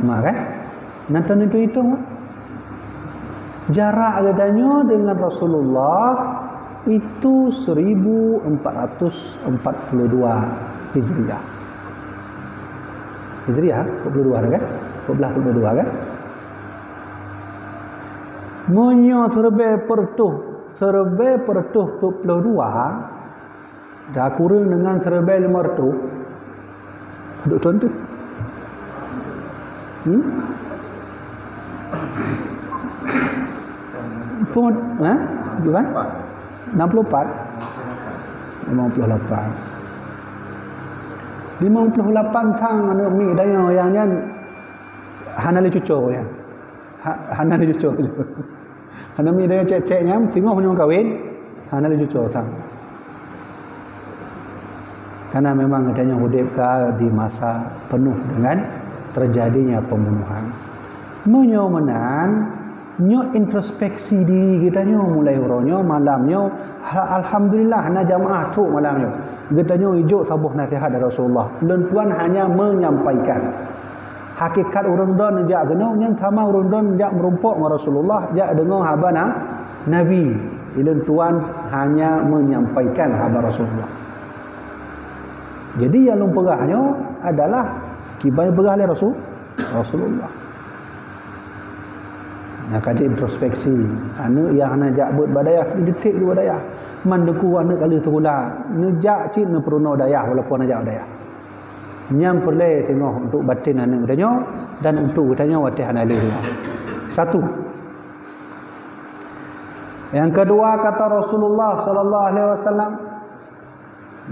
Mak kan? Nonton itu hitung. Jarak katanya dengan Rasulullah itu 1442 Hijriah. Hijriah 42 kan? 1442 kan? Munyo serbe pertuh 42 dah kurang dengan serbe 500 duk tuan tu. Pun gimana? 64 58 tang anu mi dayo yang nyan hanali cucu ya. Hanali cucu. Hanami dayo cek-ceknya tengok punya kawin hanali cucu tang. Karena memang adanya hudibka di masa penuh dengan terjadinya pembunuhan. Menyomenan nyo introspeksi diri kita nyo mulai uronyo malamnyo alhamdulillah na jamaah tu malamnyo kita nyo hijuk sabuh nasihat dari Rasulullah tuan hanya menyampaikan hakikat urang don jak geno yang sama urang don jak merumpuk dengan Rasulullah jak dengar habana nabi tuan hanya menyampaikan habar Rasulullah. Jadi yang lumpegahnya adalah kibai begah oleh Rasulullah. Nah, kaji introspeksi. Anu yang najak buat badayah, detik dua badayah. Mandeku anu kali terula. Nejak cik ne peruno dayah walaupun najak dayah. Nyam perle tengok untuk batin anu danyo dan untuk tanya watih analis. Satu. Yang kedua kata Rasulullah sallallahu alaihi wasallam,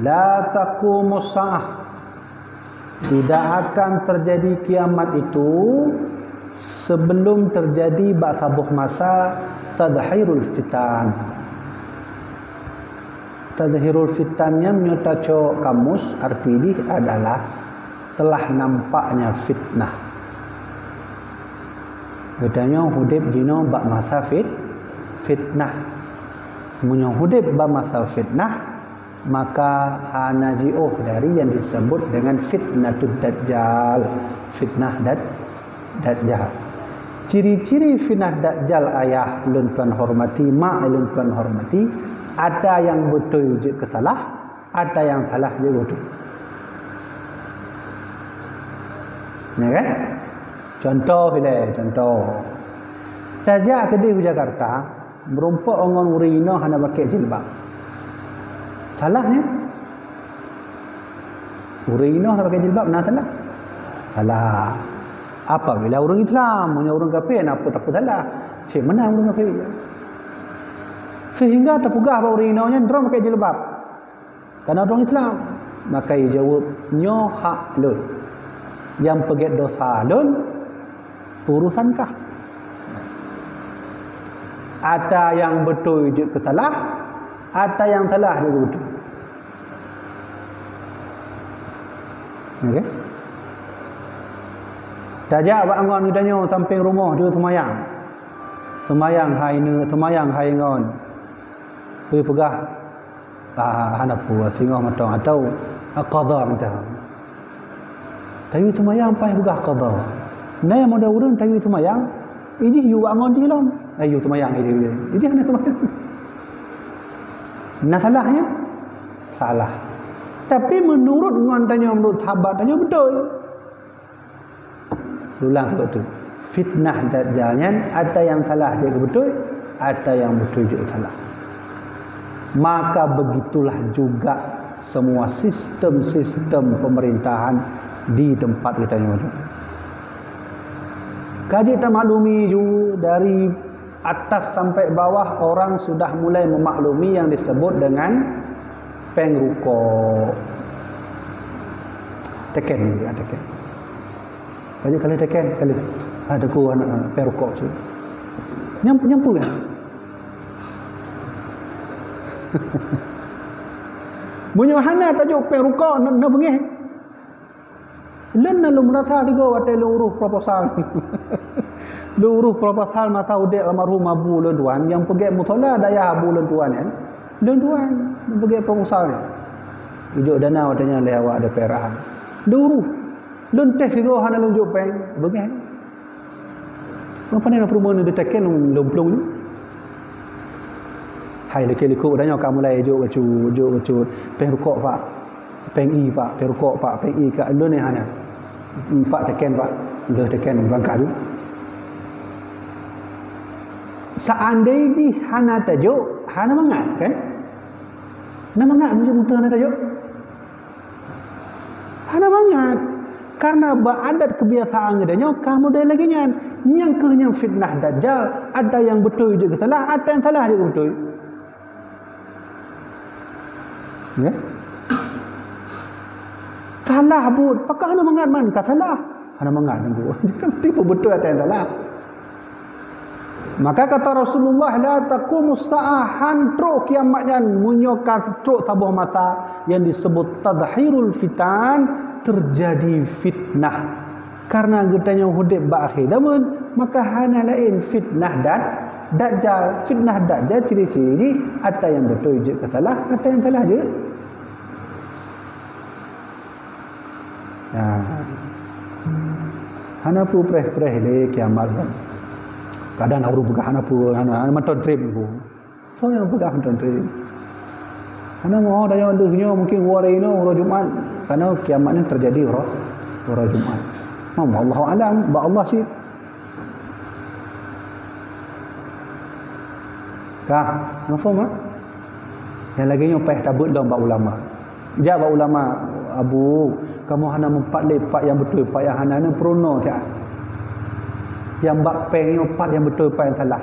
la taqumus saah. Tidak akan terjadi kiamat itu sebelum terjadi sabuh masa tadhhirul fitan. Tadhhirul fitannya menyotaco kamus arti ini adalah telah nampaknya fitnah. Katanya hudib dino bak masa fitnah. Munyo hudib bak masa fitnah maka hanaji'uh dari yang disebut dengan fitnatud dajjal. Fitnah Dajjal. Ciri-ciri fitnah Dajjal ayah ulun tuan hormati, mak ulun tuan hormati, ada yang betul je kesalah, ada yang salah je betul. Ya kan? Contoh. Saja kedai di Jakarta, merompak orang urino hana pakai jilbab. Salahnya? Urino hana pakai jilbab, nah salah? Salah. Apabila orang Islam, orang kafir, apa tak salah. Cik mana orang kafir? Sehingga terpegah bahawa orang Inonya dia pakai jilbab. Karena orang Islam. Maka ia jawab, nyo hak lun. Yang pergi dosa lun, urusankah? Ada yang betul je kesalah, ada yang salah juga betul. Okey? Tajak bak angon kita nyo samping rumah dia semayang. Semayang hai ngon. Pergi pegah hanapu tengok matang atau qada macam. Tapi semayang pai pegah qada. Nai mau dah urang tapi semayang, ini you angon di dalam. Ayo semayang ini. Ini hanya semayang. Nah salahnya? Salah. Tapi menurut ngon tanya menurut sahabat tanya betul. Ulang betul. Fitnah dajjalnya ada yang salah dia betul, ada yang betul juga salah. Maka begitulah juga semua sistem-sistem pemerintahan di tempat kita ini. Kaji kita maklumi juga dari atas sampai bawah orang sudah mulai memaklumi yang disebut dengan pengrukok. Teken. Kali teken kali ada ku anak perukok tu. Nyampu kan? Bunyi hana tajuk perukok nak bengih. Len lu merasa tiga watai luruh proposal. Luruh proposal masa udik almarhum Abu Lenduan yang pergi musola daya Abu Lenduan kan. Lenduan pergi proposal ni. Ijuk dana watanya le awak ada perahan. Luruh Lun test juga hana lun jok peng. Bagaimana? Apa ni nak perumahan dia tekan lomplong ni? Hai leko-leko dah nyok kamu lai jok bacu peng rukuk pak. Peng i pak, peng rukuk pak, peng i kat lun ni hana. Pak tekan pak. Dia tekan berangkat tu. Seandainya hana tajuk, hana mangat kan? Hana mangat betul hana tajuk. Hana mangat. Karena ba'adat kebiasaan adanya, kamu dah lagi nyan. Yang kelihnya fitnah dajjal, ada yang betul juga salah, ada yang salah juga betul. Ya? Salah but, pakak hana mangat man, kah salah. Hana mangat bu. Kan tipu betul ada yang salah. Maka kata Rasulullah, la taqumus sa'ah hantruk kiamatnya munyokat truk sabuh masa yang disebut tadhhirul fitan, terjadi fitnah. Karena getanya hudib ba'akhir namun maka hana lain fitnah dan dajjal. Fitnah dajjal ciri-ciri ada yang betul je salah, ada yang salah je. Nah, hana pu preh-preh le kiamat kan. Kadang nak pegang hana pu hana maton trip bu. So yang pegang maton trip. Hana mau dah yang duhnya mungkin hari ini hari Jumaat karena kiamat ni terjadi hari Jumaat. Wallahu alam, ba Allah sih. Kah, mafhum ah? Yang lagi nyopeh tabut dah ba ulama. Ja ba ulama, Abu, kamu hana mempat lepak yang betul, pak yang hana ni perono siap. Yang bab pengnya part yang betul, part yang salah.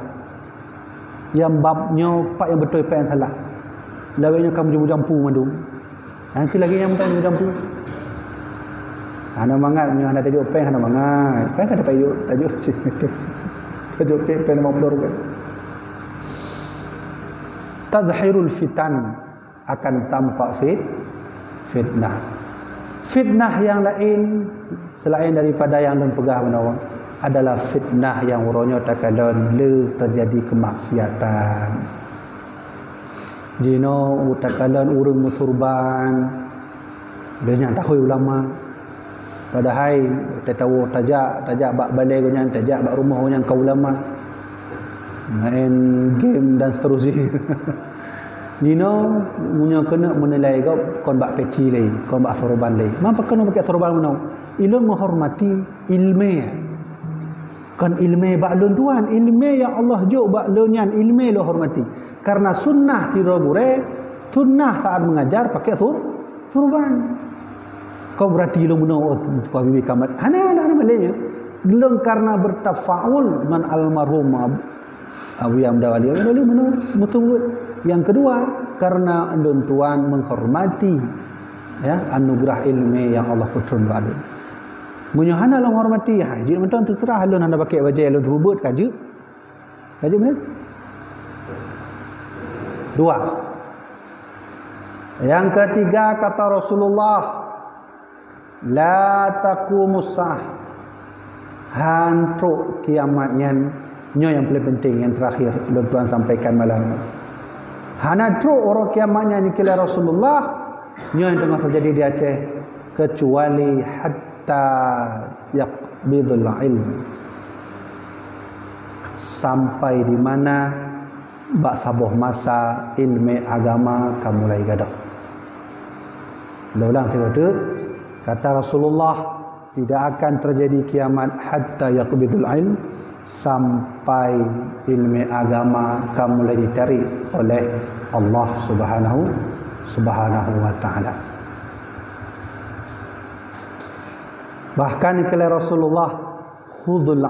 Yang babnya part yang betul, part yang salah. Lawainya kamu jampu madu. Nanti lagi yang bukan jampu. Hana mangat punya hana tajuk peng hana mangat. Peng ada tajuk tajuk peng 50 rupiah. Tadhhirul fitan, akan tampak fitnah. Fitnah yang lain selain daripada yang lem pegah menawa adalah fitnah yang uronyo takadon le terjadi kemaksiatan. Jino utakalon urung muturban banyak tahu ulama padahal tahu tajak bak balai gonyan tajak bak rumah gonyan kau ulama main game dan seterusnya. Jino punya kena menilai kau kon bak peci lagi kon bak sorban lagi mapa kena pakai sorban menau ilmu menghormati ilmu kan ilmu baklun tuan ilmu yang Allah juk baklunyan ilmu lo hormati karena sunnah tiro gure sunnah saat mengajar pakai surban kau berarti lo menau kau bibi kamat ana malainya gelung karena bertafaul man almarhum Abu Yamda Ali boleh menau betul. Yang kedua karena andun tuan menghormati ya anugerah ilmu yang Allah putrun baklun. Munyo hana lah menghormati haji menton terserah halun anda pakai baju halun terbubut kaji mana? Dua. Yang ketiga kata Rasulullah, la taqumus sa'ah, hantruk kiamatnya. Nyo yang paling penting yang terakhir Tuan sampaikan malam. Hana truk orang kiamatnya ni kira Rasulullah. Nyo yang tengah terjadi di Aceh kecuali hatta yaqbidul ilm, sampai di mana bak sabuh masa ilmu agama kamu mulai gadah. Ulang saya kata Rasulullah tidak akan terjadi kiamat hatta yaqbidul ilm, sampai ilmu agama kamu mulai dicari oleh Allah subhanahu wa ta'ala. Bahkan kala Rasulullah khudhul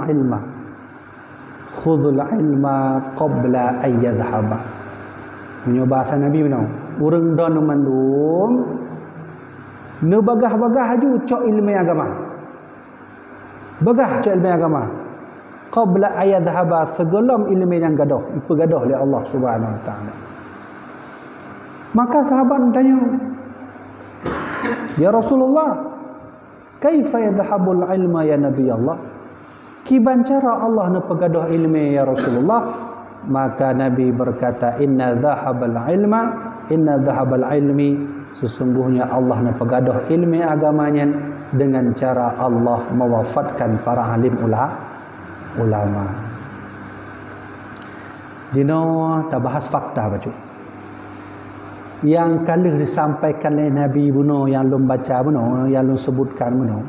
ilma qabla an yadhhaba. Punya bahasa Nabi benar. Urang don mandum ne bagah-bagah aju cok ilmu agama. Bagah cok ilmu agama. Qabla an yadhhaba, sebelum ilmu yang gadah, dipegadah oleh Allah Subhanahu wa taala. Maka sahabat tanya, "Ya Rasulullah, kaifa yadhhabul ilma ya Nabi Allah?" Kiban cara Allah nak pegadah ilmu ya Rasulullah? Maka Nabi berkata, inna dhahabal ilmi, sesungguhnya Allah nak pegadah ilmu agamanya dengan cara Allah mewafatkan para alim ulama. Dino tak bahas fakta baju. Yang kali disampaikan oleh Nabi buno yang lum baca buno, yang lum sebutkan buno,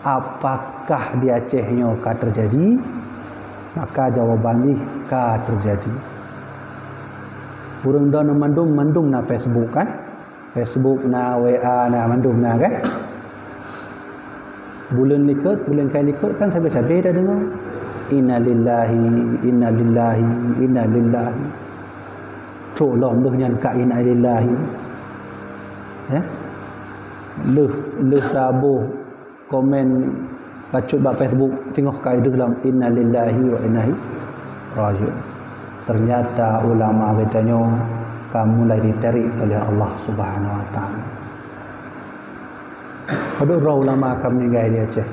apakah di Acehnya ka terjadi? Maka jawabannya ka terjadi. Burung don mandum na Facebook kan? Facebook na WA na mandum na kan? Bulan likut kan sampai dah dengar. Innalillahi truk lom dah nyan ka innalillahi. Ya. Leh tabuh komen bacut bak Facebook tengok ka dalam innalillahi wa inna ilaihi raji'un. Ternyata ulama katanya kamu mulai ditarik oleh Allah Subhanahu wa taala. Ada orang ulama akan meninggal di Aceh.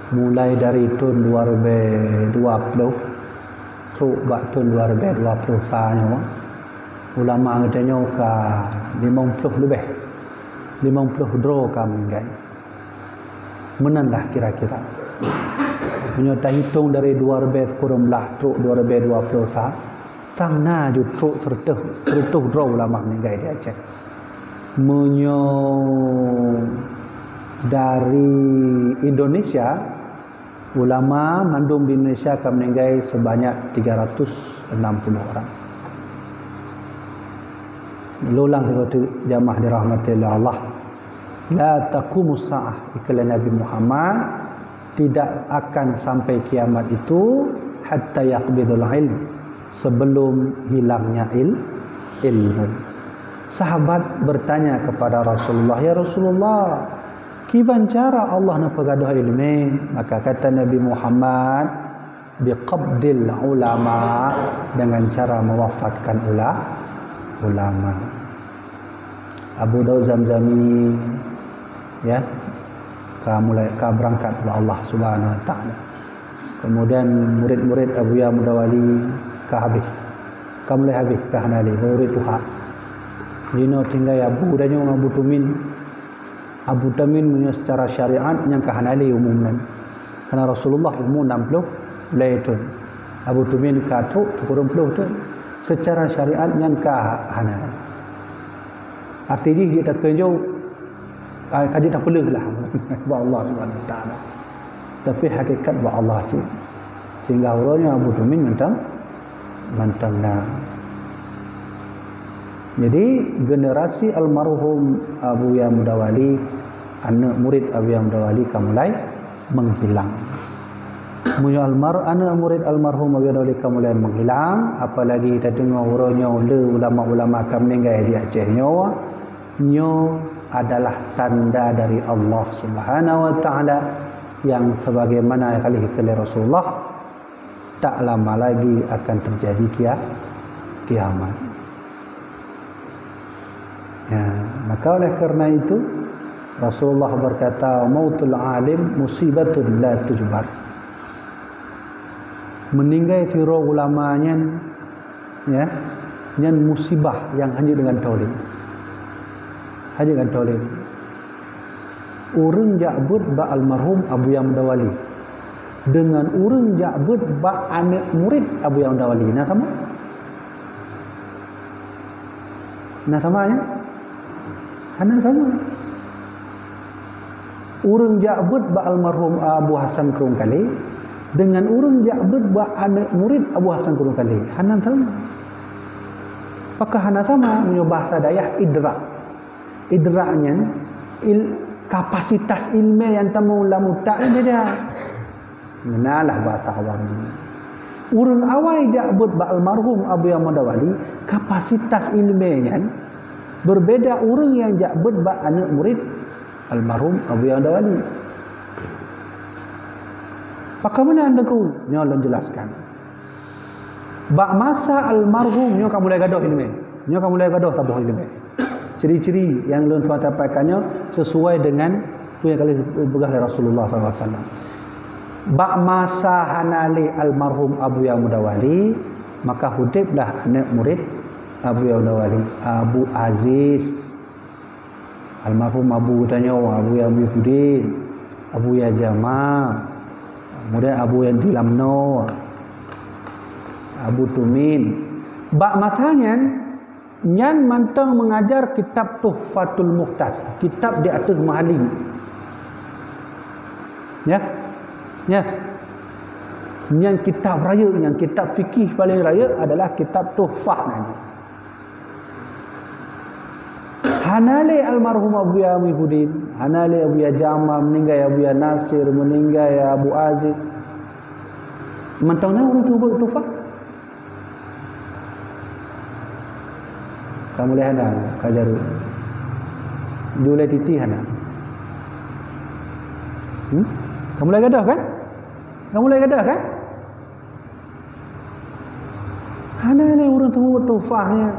Mulai dari tahun 2020 terus bak tahun 2020 sahnya ulama katanya ka 50 lebih 50 draw ka meninggal. Menanlah kira-kira. Menyata hitung dari 2019 terus 2020 sang na ju terus tertuh draw ulama meninggal di Aceh. Dari Indonesia, ulama mandum di Indonesia akan meninggal sebanyak 360 orang. Lulang itu jamaah dirahmati Allah. La taqumus sa'ah iklan Nabi Muhammad, tidak akan sampai kiamat itu hatta yaqbidul ilm, sebelum hilangnya ilmu. Sahabat bertanya kepada Rasulullah, ya Rasulullah, kiban cara Allah nak pegaduh ilmu? Maka kata Nabi Muhammad, biqabdil ulama, dengan cara mewafatkan ulama. Abu Daud Zamzami, ya, mulai berangkat kepada Allah Subhanahu wa taala. Kemudian murid-murid Abu Ya Mudawali habis. Mulai habis Hanali, murid Tuhan. Dino tinggal Abu dan yang Abu Tumin. Abu Tamin punya secara syariat yang Hanali umumnya. Karena Rasulullah umum 60 laitun. Abu Tumin katruk 40 tu. Secara syariat yang Hanali. Artinya dia tak kerja kaji tak perlu lah buat Allah Subhanahu wa taala. Tapi hakikat buat Allah je. Sehingga orangnya Abu Tumin mantang dah. Jadi generasi almarhum Abu Ya Mudawali, anak murid Abu Ya Mudawali mulai menghilang. Anak murid almarhum Abu Ya Mudawali mulai menghilang, apalagi kita dengar orangnya ulama-ulama akan meninggal di Aceh nyo adalah tanda dari Allah Subhanahu wa taala yang sebagaimana kali oleh Rasulullah, tak lama lagi akan terjadi kiamat. Ya, maka oleh kerana itu Rasulullah berkata, mautul alim musibatun la tujbar. Meninggal tiro ulamanya, ya, yang musibah yang hanya dengan taulim. Hanya dengan taulim. Urang ja'bud ba almarhum Abu Ya Mudawali dengan urang ja'bud ba anak murid Abu Ya Mudawali. Nah sama? Nah samanya? Hanan sama. Urang ja'bud ba almarhum Abu Hasan Kurungkali dengan urang ja'bud ba anak murid Abu Hasan Kurungkali. Hanan sama. Apakah hanan sama? Punya bahasa Dayak idrak. Idraknya kapasitas ilmu yang tamu lamu tak beda. Menalah bahasa awam ini. Urang awal ja'bud ba almarhum Abu Ya Mudawali, kapasitas ilmunya berbeda orang yang ja'bud ba anak murid almarhum Abu Ya Mudawali. Bagaimana anda kau? Nyolong jelaskan. Ba masa almarhum nyo kamu mulai gaduh ilmu. Nyo kamu mulai gaduh sabuh ilmu. Ciri-ciri yang ulun tuan sampaikannya sesuai dengan punya kali begah dari Rasulullah SAW. Bak masa hanali almarhum Abu Ya Mudawali, maka hudiblah anak murid Abu Ya Mudawali, Abu Aziz. Almarhum Abu tanya Abu yang Mihudin, Abu ya Jamal, kemudian Abu yang Dilamno, Abu Tumin. Bak masanya nyan mantang mengajar kitab Tuhfatul Muhtaj, kitab di atas mahalim. Ya. Yang kitab raya, yang kitab fikih paling raya adalah kitab Tuhfah nanti. Hanale almarhum Abu Ya Mihudin, hanale Abu Ya Jamal, meninggal Abu Ya Nasir, meninggal Abu Aziz. Mantangnya orang tu buat Tuhfah. Kamu lihat dah kajar. Diulai titi hana. Kamu mulai gadah kan? Kamu mulai gadah kan? Hana ni orang tu buat Tuhfahnya.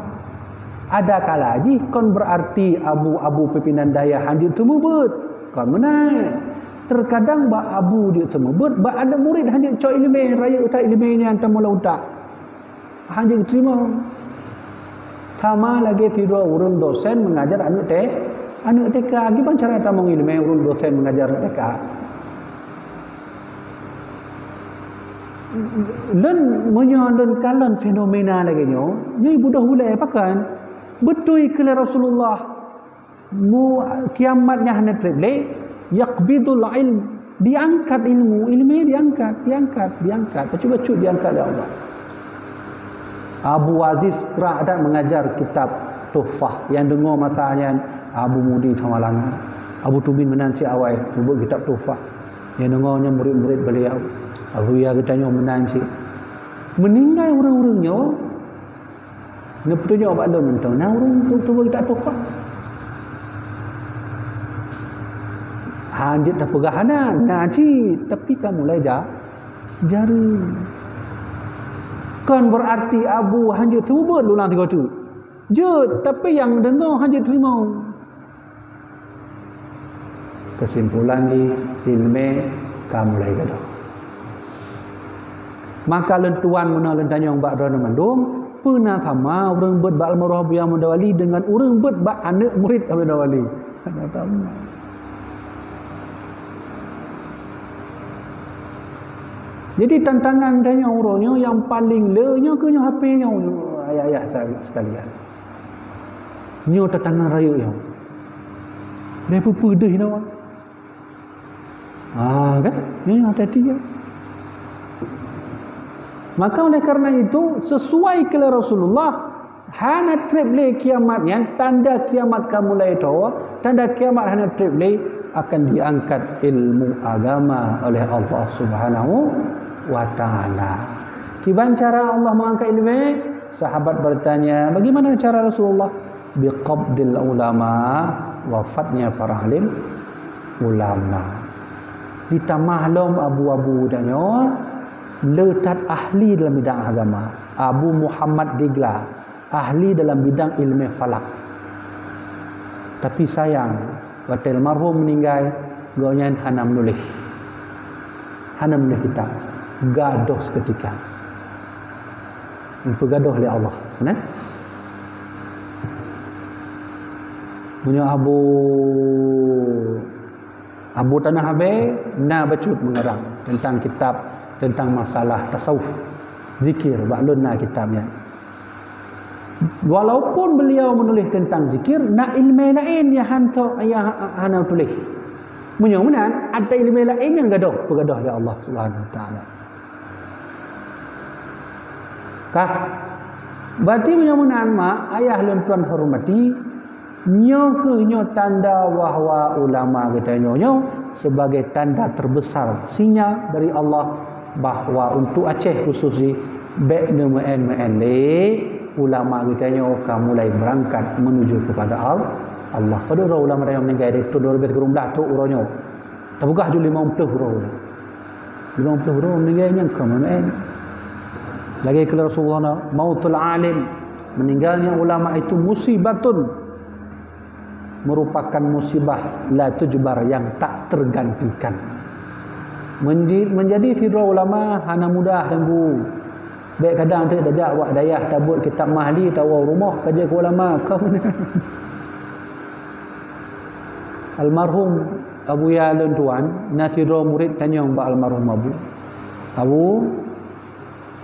Ada kala lagi kon berarti abu pimpinan daya hanjut temubut. Kon menang. Terkadang ba abu dia temubut, ba ada murid hanjut cok ilmu raya utak ilmu ni hantar mula utak. Hanjut terima. Sama lagi tidur urun dosen mengajar anak TK. Gimana cara tamang ilmu urun dosen mengajar TK? Len menyolan kalan fenomena lagi nyo. Ni budak hulai pakan. Betul ke Rasulullah kiamatnya hanya terlebih yaqbidul ilm, diangkat ilmunya diangkat bacu-bacu diangkat oleh Allah. Abu Aziz kerak dan mengajar kitab Tuhfah yang dengar masanya Abu Mudi Samalangan, Abu Tubin menanci awal buat kitab Tuhfah yang dengarnya murid-murid beliau. Abu Ya katanya menanci meninggal orang-orangnya. Ni petunjuk awak dah mentau. Nah orang tu kita Tuhfah. Hanjit dah pegahanan. Ngaji. Tapi kamu mulai jari. Kan berarti Abu hanjit terubut lulang tiga tu. Jut. Tapi yang dengar hanjit terima. Kesimpulan ni ilmu kamu mulai gadah. Maka lentuan mana lentanya yang bak rana mandung. Pernah sama orang buat bak almarhum Abu Ya Mudawali dengan orang buat bak anak murid Abu Mudawali. Ada tahu. Jadi tantangan tanya orangnya yang paling lenya ke HP nya ayat-ayat sekalian. Nyo tantangan raya nya. Dia pedih nawa. Kan? Ni hati-hati ya. Maka oleh karena itu sesuai ke Rasulullah hana triple kiamatnya tanda kiamat kamu mulai tahu tanda kiamat hana triple akan diangkat ilmu agama oleh Allah Subhanahu wa taala. Gimana cara Allah mengangkat ilmu? Sahabat bertanya, bagaimana cara Rasulullah? Biqabdil ulama, wafatnya para alim ulama. Ditamahlum abu-abu danyo letat ahli dalam bidang agama. Abu Muhammad Digla ahli dalam bidang ilmu falak. Tapi sayang waktu almarhum meninggal gonya hana menulis kitab gaduh seketika gaduh oleh Allah. Benar? Punya Abu Tanah Habib na bacut mengarang tentang kitab tentang masalah tasawuf zikir ba'lunna kitabnya. Walaupun beliau menulis tentang zikir, nak ilmu lain yang hana tulis. Mudah-mudahan ada ilmu lain yang gaduh oleh Allah Subhanahu wa taala. Kah? Berarti mudah-mudahan ayah dan tuan hormati nyo tanda bahawa ulama katanya sebagai tanda terbesar sinyal dari Allah bahawa untuk Aceh khususnya baiknya MN ulama katanya akan mulai berangkat menuju kepada Allah. Pada orang ulama yang meninggal itu 2013 tu orangnya. Terbuka ju 50 orang. 50 orang meninggalnya ke MN. Lagi ke Rasulullah mautul alim, meninggalnya ulama itu musibatun, merupakan musibah la tujbar yang tak tergantikan. Menjadi tidur ulama hana mudah tunggu. Baik kadang tu dajak awak dayah tabut kitab mahli tahu rumah kerja ke ulama kau ni. almarhum Abu Ya Lun Tuan nanti murid tanya mbak almarhum Abu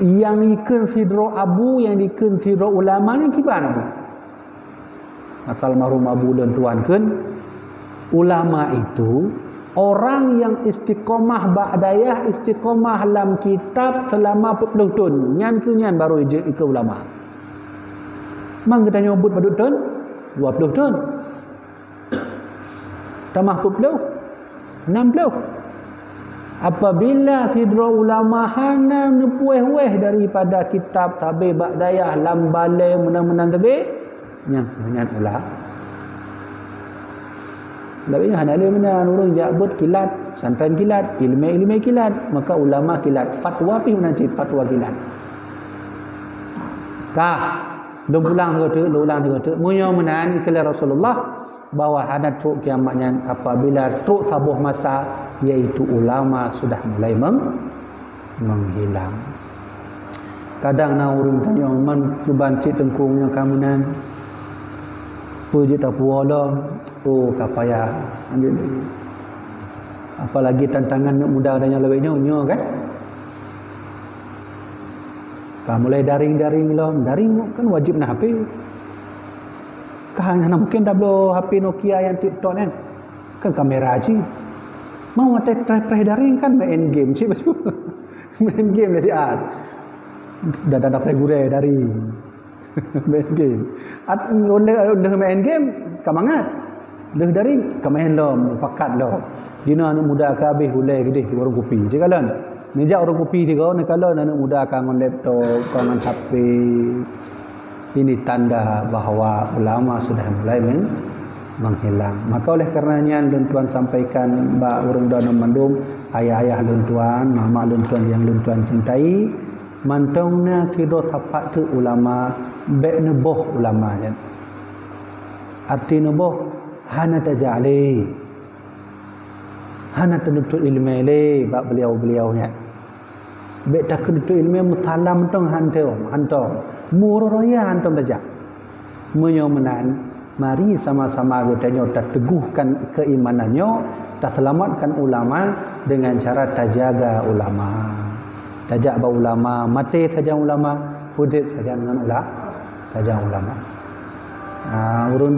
yang ikut sidro Abu yang ikut sidro ulama ni gimana Abu? Maka almarhum Abu Lun Tuan kan ulama itu orang yang istiqomah ba'dayah istiqomah dalam kitab selama 40 tahun nyan ke nyan baru ikut ulama. Mang kita nyebut berapa tahun? 20 tahun. Tambah 40 60. Apabila tidro ulama hana nepueh-weh daripada kitab tabe ba'dayah lam balai menang-menang tabe nyan ulah. Tapi hana le mana orang jabut kilat, santan kilat, ilmu kilat, maka ulama kilat, fatwa pi menanci fatwa kilat. Kah, dong pulang ke ulang ke munyo menan kala Rasulullah bahwa hana truk kiamatnya apabila truk sabuh masa iaitu ulama sudah mulai menghilang. Kadang na urang tanya man tuban cik tengkungnya kamu nan. Puji tak puala. Oh kapaya. Apalagi tantangan muda dan yang lebihnya kan. Kamu mulai daring lom, daring kan wajib nak HP. Kan mungkin dah belum HP Nokia yang TikTok kan kamera aja. Mau try daring kan main game sih betul. Main game dari dah dapat gure daring. Main game. Oleh main game kamangat. Leh daring kamain lom fakat lom. Dina anak muda ka habis hulai gede warung kopi. Jikalan nejak warung kopi ti kau kalau anak muda ka ngon laptop, ngon HP. Ini tanda bahawa ulama sudah mulai menghilang. Maka oleh karenanya Luntuan sampaikan mbak urang dono mandum ayah-ayah Luntuan, mama Luntuan yang Luntuan cintai, mantongna kira sapat tu ulama, bek neboh ulama kan. Arti neboh hana tajali. Hana tenutut ilmu le bab beliau-beliaunya. Bek tak tenutut ilmu mutalam tong hanto. Muraya hantom saja. Menyomenan, mari sama-sama kita teguhkan keimanannya, tak selamatkan ulama dengan cara terjaga ulama. Tajak ba ulama, mati saja ulama, hidup saja dengan ulama. Tajak ulama. Urun